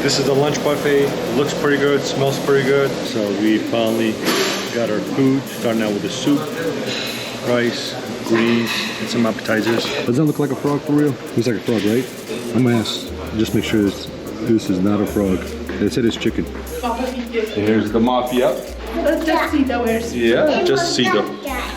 This is the lunch buffet. Looks pretty good, smells pretty good. So we finally got our food, starting out with the soup, rice, greens, and some appetizers. Does that look like a frog for real? Looks like a frog, right? I'm gonna ask, just make sure this is not a frog. They said it's chicken. Here's the mafia. Just see the worst. Yeah, just see them.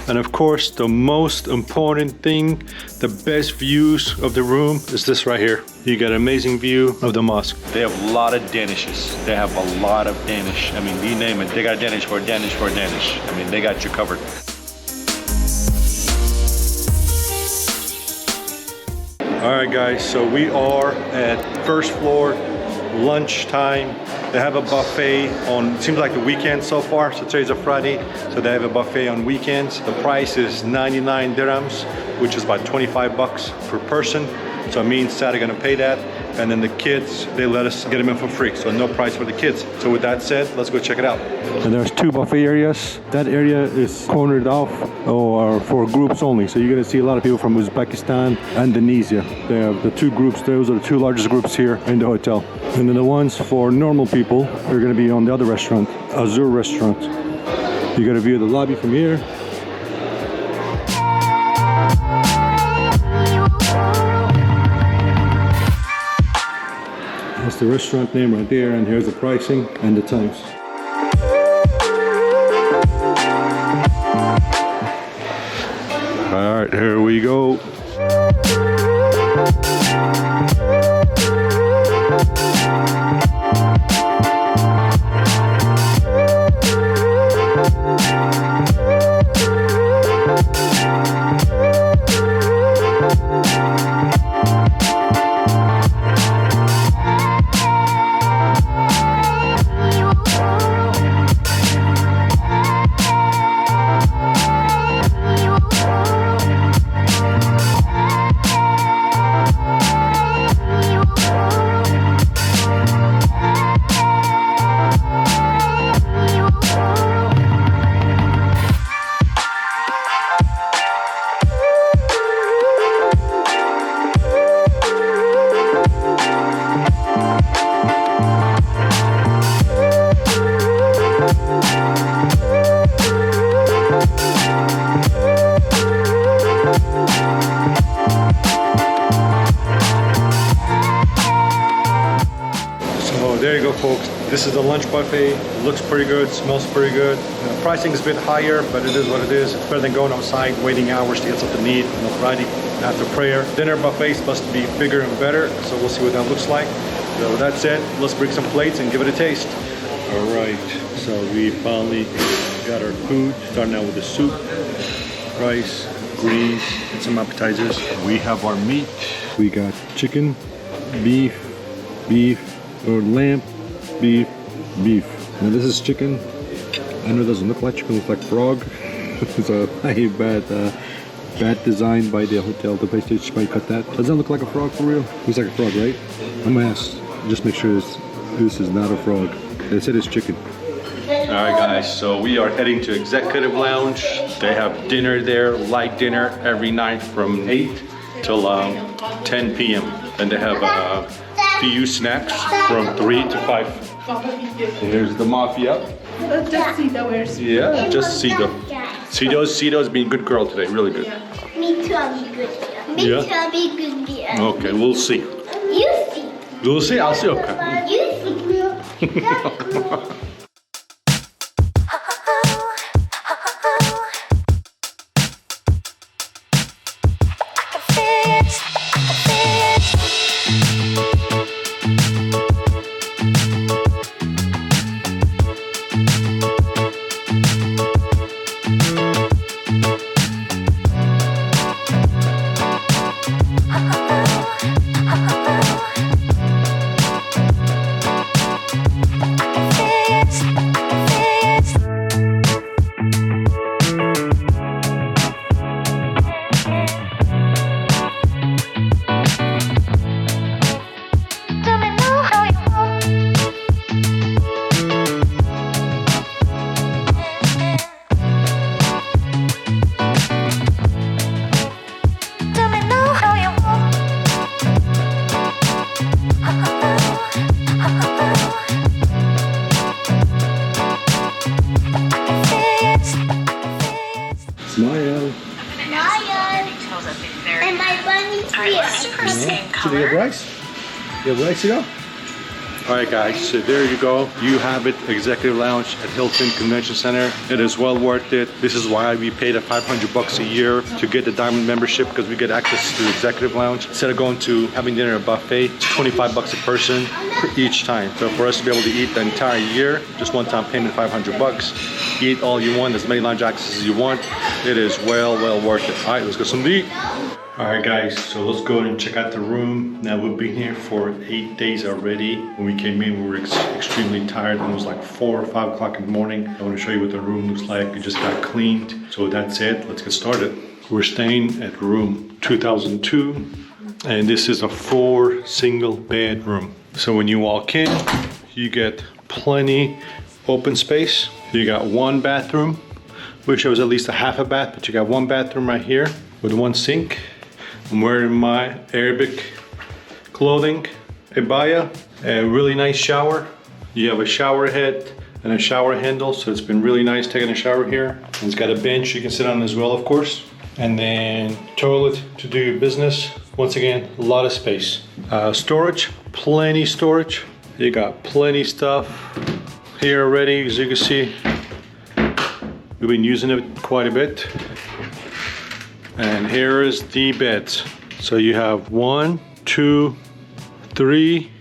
And of course, the most important thing, the best views of the room is this right here. You got an amazing view of the mosque. They have a lot of Danishes. They have a lot of Danish. I mean, you name it. They got Danish for Danish for Danish. I mean, they got you covered. All right, guys, so we are at first floor, lunchtime. They have a buffet on, it seems like the weekend so far. So today's a Friday, so they have a buffet on weekends. The price is 99 dirhams, which is about 25 bucks per person. So me and Sad are gonna pay that. And then the kids, they let us get them in for free. So no price for the kids. So with that said, let's go check it out. And there's two buffet areas. That area is cornered off or for groups only. So you're gonna see a lot of people from Uzbekistan and Indonesia. They have the two groups, those are the two largest groups here in the hotel. And then the ones for normal people are gonna be on the other restaurant, Azur restaurant. You got a view of the lobby from here. That's the restaurant name right there, and here's the pricing and the times. All right, here we go. There you go, folks. This is the lunch buffet. It looks pretty good, smells pretty good. The pricing is a bit higher, but it is what it is. It's better than going outside, waiting hours to get something to eat on a Friday after prayer. Dinner buffet is supposed to be bigger and better, so we'll see what that looks like. So with that said, let's bring some plates and give it a taste. All right, so we finally got our food, starting out with the soup, rice, greens, and some appetizers. We have our meat. We got chicken, beef, or lamb, beef. Now this is chicken. I know it doesn't look like chicken, it looks like frog. It's a bad design by the hotel, the place they cut that. Does that look like a frog for real? Looks like a frog, right? I'm gonna ask, just make sure this is not a frog. They said it's chicken. All right, guys, so we are heading to Executive Lounge. They have dinner there, light dinner every night from 8 till 10 p.m. And they have few snacks from 3 to 5. Here's the mafia. Just see the worst. Yeah, just see them. Cedo's being a good girl today, really good. Me too, I'll be good. Me too, I'll be good. Okay, we'll see. You see. We'll see, I'll see, okay. You see. So they have rice? You have rice, you know? All right, guys, so there you go. You have it, Executive Lounge at Hilton Convention Center. It is well worth it. This is why we paid $500 a year to get the Diamond membership, because we get access to Executive Lounge. Instead of going to having dinner at a buffet, it's $25 a person for each time. So for us to be able to eat the entire year, just one-time payment, $500. Eat all you want, as many lounge access as you want. It is well worth it. All right, let's go something to eat. All right, guys, so let's go and check out the room. Now, we've been here for 8 days already. When we came in, we were extremely tired. It was like 4 or 5 o'clock in the morning. I want to show you what the room looks like. It just got cleaned. So that's it. Let's get started. We're staying at room 2002, and this is a 4 single bedroom. So when you walk in, you get plenty open space. You got 1 bathroom. Wish it was at least a half a bath, but you got 1 bathroom right here with 1 sink. I'm wearing my Arabic clothing, abaya, a really nice shower. You have a shower head and a shower handle, so it's been really nice taking a shower here. And it's got a bench you can sit on as well, of course. And then toilet to do your business. Once again, a lot of space. Storage, plenty storage. You got plenty stuff here already, as you can see. We've been using it quite a bit. And here is the beds. So you have 1, 2, 3,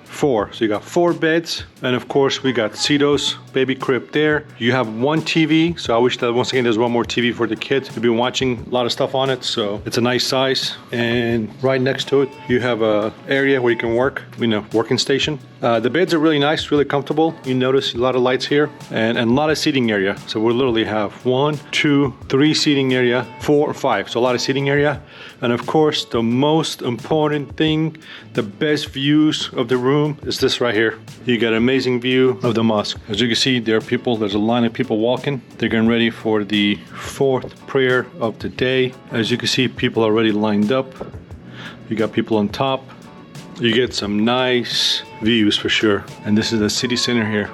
4. So you got 4 beds. And of course we got Cito's baby crib there. You have 1 TV. So I wish that once again there's 1 more TV for the kids. We've been watching a lot of stuff on it. So it's a nice size. And right next to it, you have a area where you can work, working station. The beds are really nice, really comfortable. You notice a lot of lights here and a lot of seating area. So we literally have 1, 2, 3 seating area, 4 or 5. So a lot of seating area. And of course, the most important thing, the best views of the room is this right here. You got an amazing view of the mosque. As you can see, there's a line of people walking. They're getting ready for the 4th prayer of the day. As you can see, people already lined up. You got people on top. You get some nice views for sure. And this is the city center here.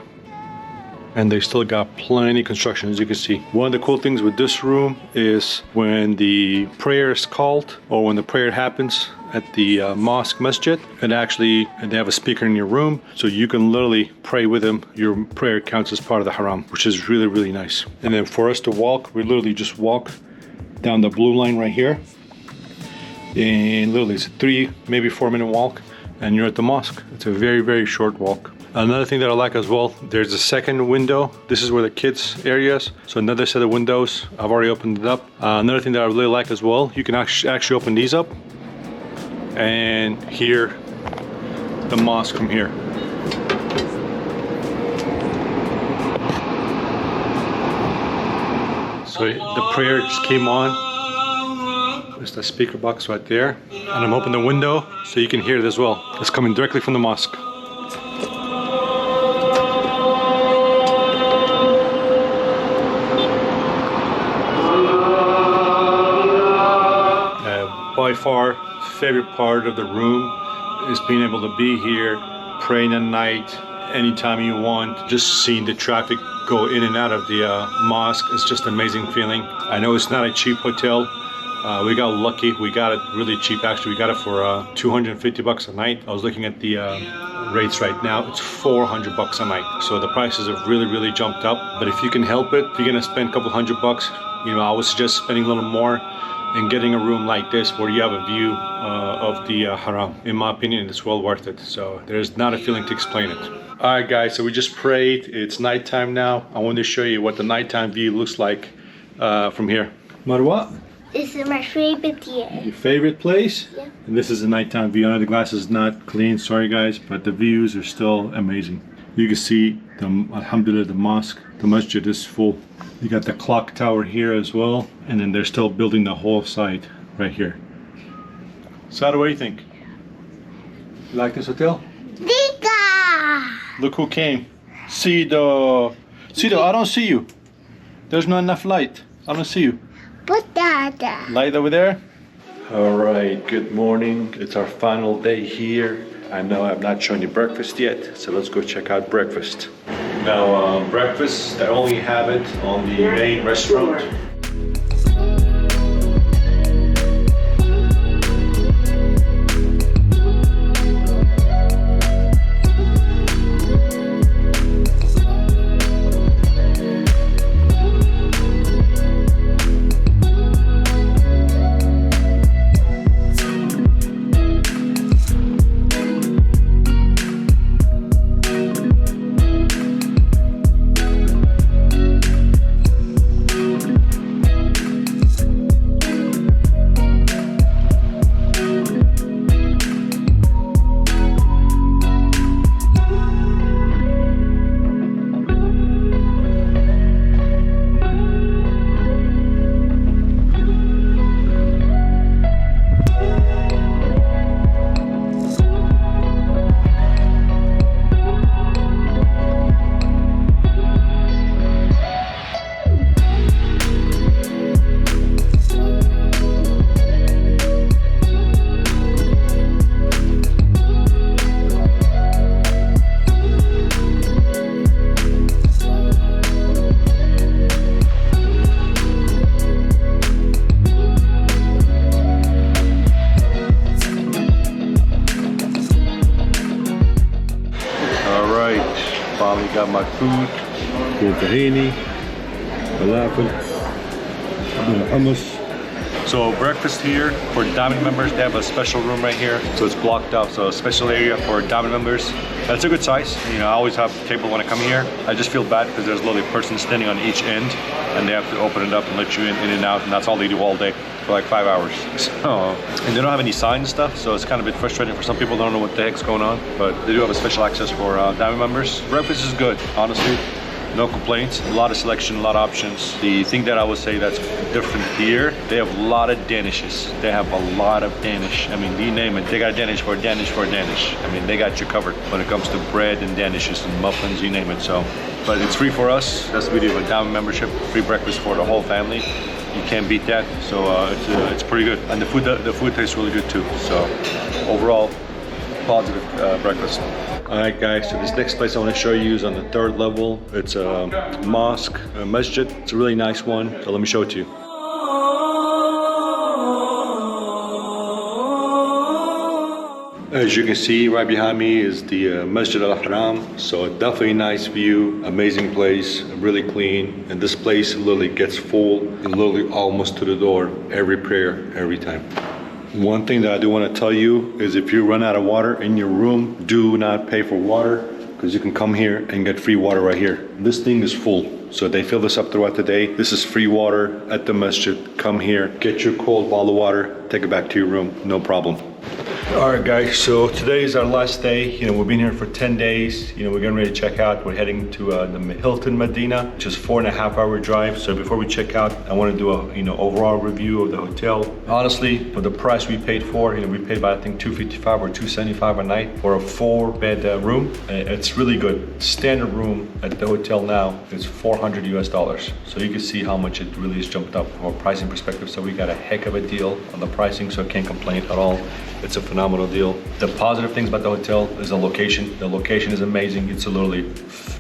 And they still got plenty of construction, as you can see. One of the cool things with this room is when the prayer is called or when the prayer happens at the mosque masjid, and actually they have a speaker in your room, so you can literally pray with them. Your prayer counts as part of the haram, which is really nice. And then for us to walk, we literally just walk down the blue line right here. And literally it's a 3, maybe 4 minute walk, and you're at the mosque. It's a very short walk. Another thing that I like as well, there's a second window. This is where the kids area is. So another set of windows. I've already opened it up. Another thing that I really like as well, you can actually open these up and hear the mosque from here. So the prayer just came on. There's the speaker box right there. And I'm opening the window so you can hear it as well. It's coming directly from the mosque. By far, favorite part of the room is being able to be here, praying at night, anytime you want. Just seeing the traffic go in and out of the mosque is just an amazing feeling. I know it's not a cheap hotel. We got lucky. We got it really cheap. Actually, we got it for $250 a night. I was looking at the rates right now. It's $400 a night. So the prices have really jumped up. But if you can help it, if you're gonna spend a couple $100, I would suggest spending a little more and getting a room like this where you have a view of the haram. In my opinion, it's well worth it. So there's not a feeling to explain it. All right, guys, so we just prayed. It's nighttime now. I want to show you what the nighttime view looks like from here. Marwa? This is my favorite here. Your favorite place? Yeah. And this is the nighttime view. I know the glass is not clean, sorry guys, but the views are still amazing. You can see, alhamdulillah, the mosque, the masjid is full. You got the clock tower here as well, and then they're still building the whole side right here. Sada, what do you think? You like this hotel? Dika! Look who came. Cito. Cito, I don't see you. There's not enough light. I don't see you. Potato. Light over there? All right, good morning. It's our final day here. I know I've not shown you breakfast yet, so let's go check out breakfast. Now, breakfast, they only have it on the main restaurant. Finally got my food. Cool tahini, falafel, hummus. So breakfast here for Diamond members. They have a special room right here, so it's blocked out. So a special area for Diamond members. That's a good size. You know, I always have a table when I come here. I just feel bad because there's literally a person standing on each end, and they have to open it up and let you in and out, and that's all they do all day for like 5 hours. So, and they don't have any signs and stuff, so it's kind of a bit frustrating for some people. Don't know what the heck's going on, but they do have a special access for Diamond members. Breakfast is good, honestly. No complaints, a lot of selection, a lot of options. The thing that I would say that's different here, they have a lot of Danishes. They have a lot of Danish. I mean, you name it, they got Danish for Danish for Danish. I mean, they got you covered when it comes to bread and Danishes and muffins, you name it. So, but it's free for us. That's the beauty of a Diamond membership. Free breakfast for the whole family. You can't beat that. So it's pretty good, and the food tastes really good too. So overall, positive breakfast. All right, guys, so this next place I want to show you is on the 3rd level. It's a mosque, a masjid. It's a really nice one, so let me show it to you. As you can see, right behind me is the Masjid al-Haram. So definitely a nice view, amazing place, really clean. And this place literally gets full and literally almost to the door every prayer, every time. One thing that I do want to tell you is if you run out of water in your room, do not pay for water, because you can come here and get free water right here. This thing is full, so they fill this up throughout the day. This is free water at the masjid. Come here, get your cold bottle of water, take it back to your room, no problem. All right, guys, so today is our last day. You know, we've been here for 10 days. You know, we're getting ready to check out. We're heading to the Hilton Medina, which is 4.5-hour drive. So before we check out, I want to do a, overall review of the hotel. Honestly, for the price we paid for, we paid about, I think, $255 or $275 a night for a 4-bed room. It's really good. Standard room at the hotel now is $400 US. So you can see how much it really has jumped up from a pricing perspective. So we got a heck of a deal on the pricing, so I can't complain at all. It's a phenomenal deal. The positive things about the hotel is the location. The location is amazing. It's literally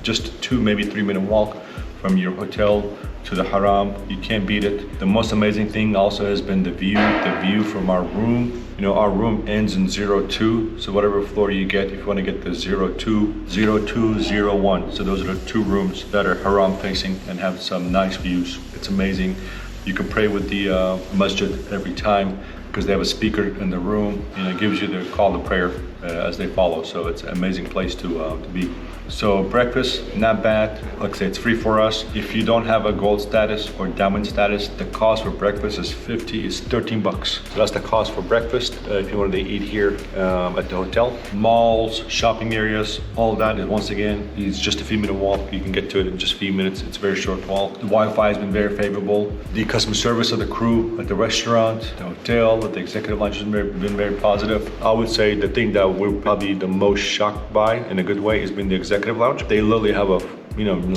just a 2, maybe 3-minute walk from your hotel to the Haram. You can't beat it. The most amazing thing also has been the view from our room. Our room ends in 02, so whatever floor you get, if you want to get the 02, 02, 01. So those are the 2 rooms that are Haram facing and have some nice views. It's amazing. You can pray with the masjid every time, because they have a speaker in the room, and it gives you the call to prayer as they follow. So it's an amazing place to be. So breakfast, not bad. Like I say, it's free for us. If you don't have a gold status or diamond status, the cost for breakfast is $13. So that's the cost for breakfast if you wanted to eat here at the hotel. Malls, shopping areas, all that is, once again, is just a few minute walk. You can get to it in just a few minutes. It's a very short walk. The Wi-Fi has been very favorable. The customer service of the crew at the restaurant, the hotel, at the executive lounge has been very positive. I would say the thing that we're probably the most shocked by in a good way has been the executive lounge. They literally have a,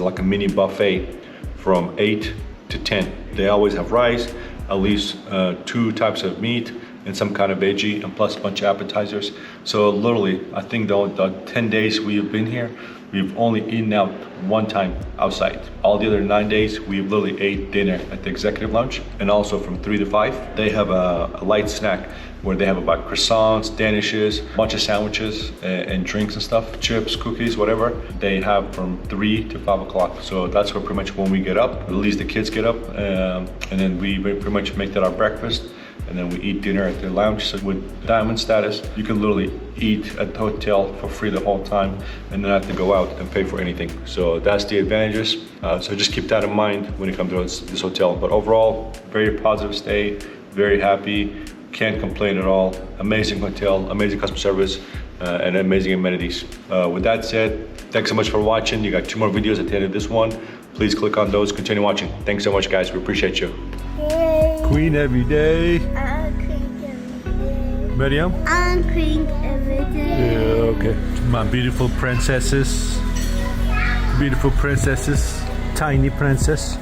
like a mini buffet from 8 to 10. They always have rice, at least 2 types of meat, and some kind of veggie, and plus a bunch of appetizers. So literally, I think the 10 days we have been here, we've only eaten out 1 time outside. All the other 9 days, we've literally ate dinner at the executive lounge. And also from 3 to 5, they have a light snack where they have about croissants, danishes, a bunch of sandwiches and drinks and stuff, chips, cookies, whatever. They have from 3 to 5 o'clock. So that's where pretty much when we get up, at least the kids get up, and then we pretty much make that our breakfast. And then we eat dinner at the lounge. So with diamond status, you can literally eat at the hotel for free the whole time and not have to go out and pay for anything. So that's the advantages. So just keep that in mind when you come to this hotel. But overall, very positive stay, very happy, can't complain at all. Amazing hotel, amazing customer service, and amazing amenities. With that said, thanks so much for watching. You got 2 more videos at the end of this one. Please click on those, continue watching. Thanks so much, guys, we appreciate you. Queen every day. Maryam? I'm queen every day. Yeah, okay. My beautiful princesses. Beautiful princesses. Tiny princess.